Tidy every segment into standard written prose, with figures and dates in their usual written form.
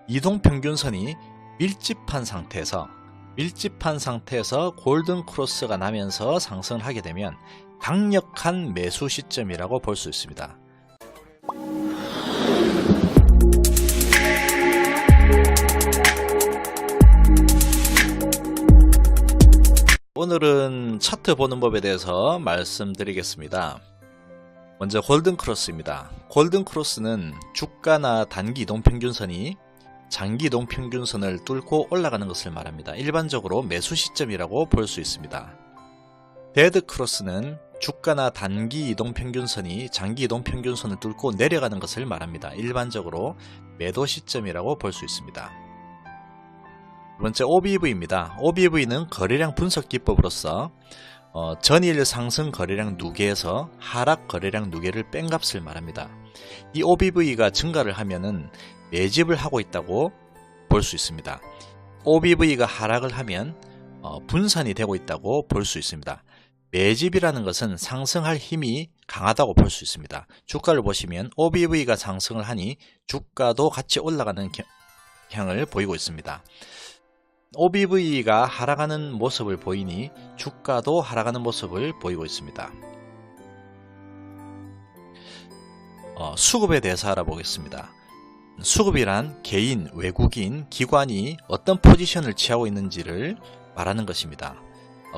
이동평균선이 밀집한 상태에서 골든 크로스가 나면서 상승을 하게 되면 강력한 매수 시점이라고 볼 수 있습니다. 오늘은 차트 보는 법에 대해서 말씀드리겠습니다. 먼저 골든 크로스입니다. 골든 크로스는 주가나 단기 이동평균선이 장기 이동평균선을 뚫고 올라가는 것을 말합니다. 일반적으로 매수 시점이라고 볼 수 있습니다. 데드 크로스는 주가나 단기 이동평균선이 장기 이동평균선을 뚫고 내려가는 것을 말합니다. 일반적으로 매도 시점이라고 볼 수 있습니다. 두 번째 OBV입니다. OBV는 거래량 분석 기법으로서 전일 상승 거래량 누계에서 하락 거래량 누계를 뺀 값을 말합니다. 이 OBV가 증가를 하면은 매집을 하고 있다고 볼 수 있습니다. OBV가 하락을 하면 분산이 되고 있다고 볼 수 있습니다. 매집이라는 것은 상승할 힘이 강하다고 볼 수 있습니다. 주가를 보시면 OBV가 상승을 하니 주가도 같이 올라가는 경향을 보이고 있습니다. OBV가 하락하는 모습을 보이니 주가도 하락하는 모습을 보이고 있습니다. 수급에 대해서 알아보겠습니다. 수급이란 개인, 외국인, 기관이 어떤 포지션을 취하고 있는지를 말하는 것입니다.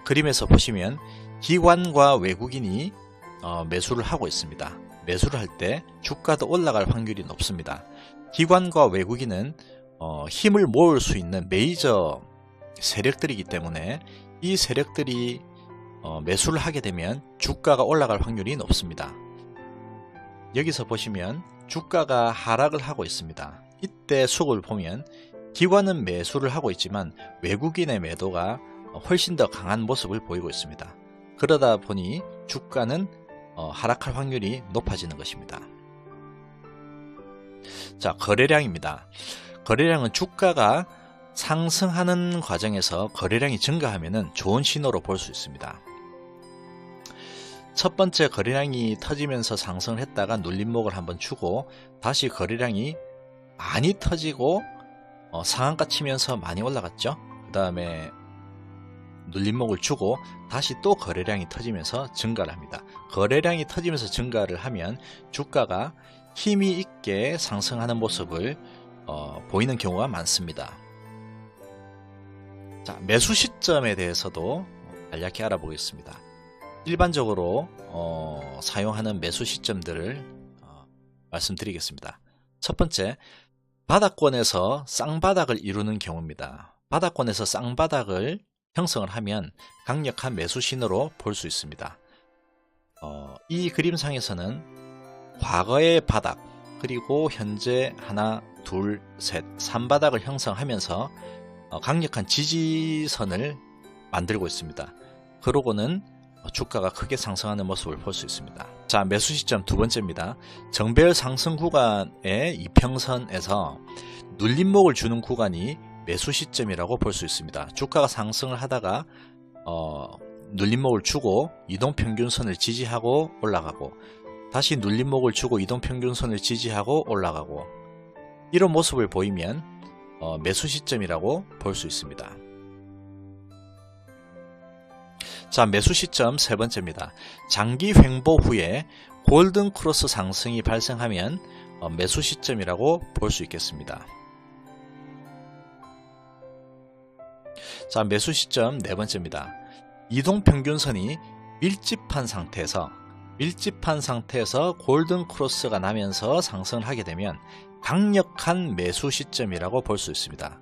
그림에서 보시면 기관과 외국인이 매수를 하고 있습니다. 매수를 할 때 주가도 올라갈 확률이 높습니다. 기관과 외국인은 힘을 모을 수 있는 메이저 세력들이기 때문에 이 세력들이 매수를 하게 되면 주가가 올라갈 확률이 높습니다. 여기서 보시면 주가가 하락을 하고 있습니다. 이때 수급을 보면 기관은 매수를 하고 있지만 외국인의 매도가 훨씬 더 강한 모습을 보이고 있습니다. 그러다 보니 주가는 하락할 확률이 높아지는 것입니다. 자, 거래량입니다. 거래량은 주가가 상승하는 과정에서 거래량이 증가하면 좋은 신호로 볼 수 있습니다. 첫 번째 거래량이 터지면서 상승을 했다가 눌림목을 한번 주고 다시 거래량이 많이 터지고 상한가 치면서 많이 올라갔죠. 그 다음에 눌림목을 주고 다시 또 거래량이 터지면서 증가를 합니다. 거래량이 터지면서 증가를 하면 주가가 힘이 있게 상승하는 모습을 보이는 경우가 많습니다. 자, 매수 시점에 대해서도 간략히 알아보겠습니다. 일반적으로 사용하는 매수 시점들을 말씀드리겠습니다. 첫 번째, 바닥권에서 쌍바닥을 이루는 경우입니다. 바닥권에서 쌍바닥을 형성을 하면 강력한 매수 신호로 볼 수 있습니다. 이 그림상에서는 과거의 바닥 그리고 현재 하나, 둘, 셋, 3바닥을 형성하면서 강력한 지지선을 만들고 있습니다. 그러고는 주가가 크게 상승하는 모습을 볼 수 있습니다. 자, 매수 시점 두 번째입니다. 정배열 상승 구간의 이평선에서 눌림목을 주는 구간이 매수 시점이라고 볼 수 있습니다. 주가가 상승을 하다가 눌림목을 주고 이동평균선을 지지하고 올라가고 다시 눌림목을 주고 이동평균선을 지지하고 올라가고 이런 모습을 보이면 매수 시점이라고 볼 수 있습니다. 자, 매수 시점 세 번째입니다. 장기 횡보 후에 골든 크로스 상승이 발생하면 매수 시점이라고 볼 수 있겠습니다. 자, 매수 시점 네 번째입니다. 이동평균선이 밀집한 상태에서 골든 크로스가 나면서 상승을 하게 되면 강력한 매수 시점이라고 볼 수 있습니다.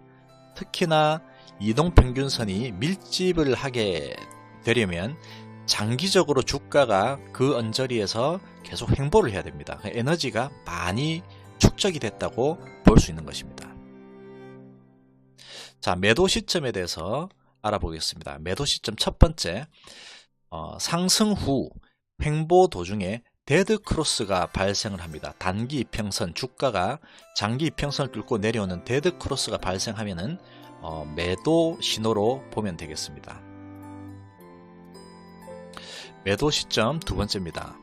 특히나 이동평균선이 밀집을 하게 되려면 장기적으로 주가가 그 언저리에서 계속 횡보를 해야 됩니다. 에너지가 많이 축적이 됐다고 볼 수 있는 것입니다. 자, 매도 시점에 대해서 알아보겠습니다. 매도 시점 첫 번째, 상승 후 횡보 도중에 데드 크로스가 발생을 합니다. 단기 이평선, 주가가 장기 이평선을 뚫고 내려오는 데드 크로스가 발생하면은 매도 신호로 보면 되겠습니다. 매도 시점 두 번째입니다.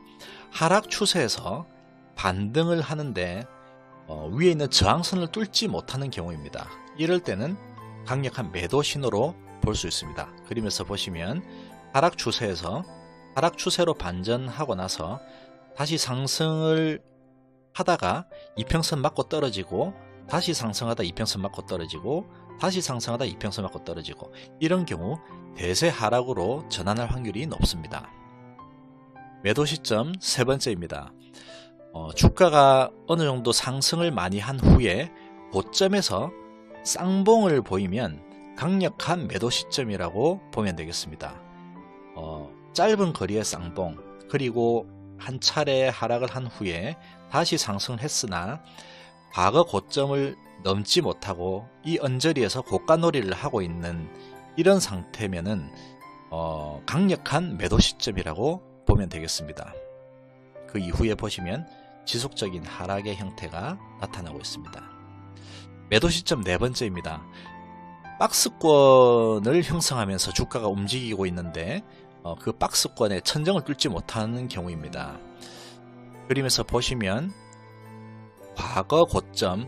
하락 추세에서 반등을 하는데 위에 있는 저항선을 뚫지 못하는 경우입니다. 이럴 때는 강력한 매도 신호로 볼 수 있습니다. 그림에서 보시면 하락 추세로 반전하고 나서 다시 상승을 하다가 이평선 맞고 떨어지고, 다시 상승하다 이평선 맞고 떨어지고, 다시 상승하다 이평선 맞고 떨어지고, 이런 경우 대세 하락으로 전환할 확률이 높습니다. 매도 시점 세 번째입니다. 주가가 어느 정도 상승을 많이 한 후에 고점에서 쌍봉을 보이면 강력한 매도 시점이라고 보면 되겠습니다. 짧은 거리의 쌍봉, 그리고 한 차례 하락을 한 후에 다시 상승을 했으나 과거 고점을 넘지 못하고 이 언저리에서 고가놀이를 하고 있는 이런 상태면은 강력한 매도 시점이라고 보면 되겠습니다. 그 이후에 보시면 지속적인 하락의 형태가 나타나고 있습니다. 매도 시점 네 번째입니다. 박스권을 형성하면서 주가가 움직이고 있는데 그 박스권의 천정을 뚫지 못하는 경우입니다. 그림에서 보시면 과거 고점에서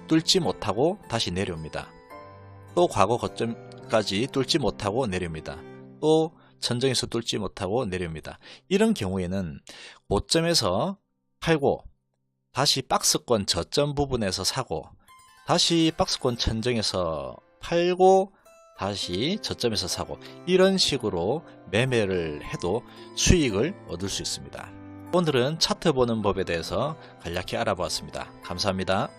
뚫지 못하고 다시 내려옵니다. 또 과거 고점까지 뚫지 못하고 내려옵니다. 또 천정에서 뚫지 못하고 내려옵니다. 이런 경우에는 고점에서 팔고 다시 박스권 저점 부분에서 사고, 다시 박스권 천정에서 팔고 다시 저점에서 사고, 이런 식으로 매매를 해도 수익을 얻을 수 있습니다. 오늘은 차트 보는 법에 대해서 간략히 알아보았습니다. 감사합니다.